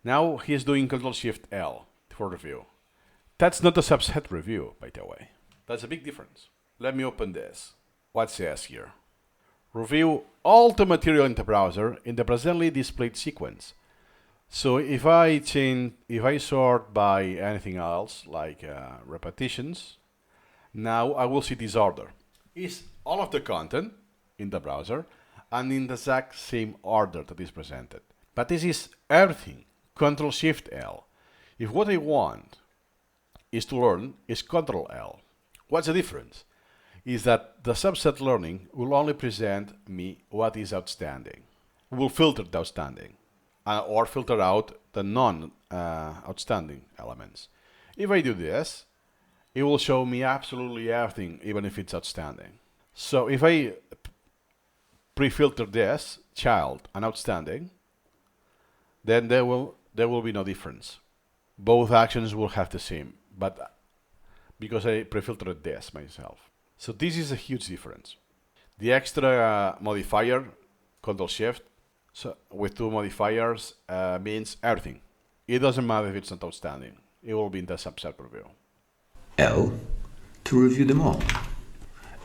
Now he's doing Ctrl+Shift+L for review. That's not a subset review, by the way. That's a big difference. Let me open this. What says here? Review all the material in the browser in the presently displayed sequence. So if I sort by anything else, like repetitions, now I will see this order. Is all of the content in the browser and in the exact same order that is presented. But this is everything, Ctrl+Shift+L. If what I want is to learn is Ctrl+L. What's the difference? Is that the subset learning will only present me what is outstanding. We will filter the outstanding or filter out the non-outstanding elements. If I do this, it will show me absolutely everything, even if it's outstanding. So if I pre-filter this, child and outstanding, then there will be no difference. Both actions will have the same, but because I pre-filtered this myself. So this is a huge difference. The extra modifier, Ctrl+Shift, so with two modifiers, means everything. It doesn't matter if it's not outstanding. It will be in the subset review. L to review them all.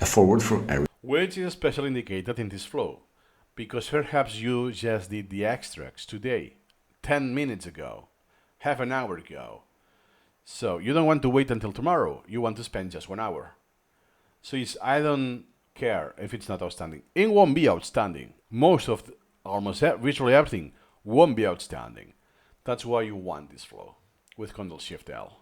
A forward for every. Which is especially indicated in this flow, because perhaps you just did the extracts today, 10 minutes ago, half an hour ago. So you don't want to wait until tomorrow. You want to spend just 1 hour. So I don't care if it's not outstanding. It won't be outstanding. Almost virtually everything won't be outstanding. That's why you want this flow with Ctrl+Shift+L.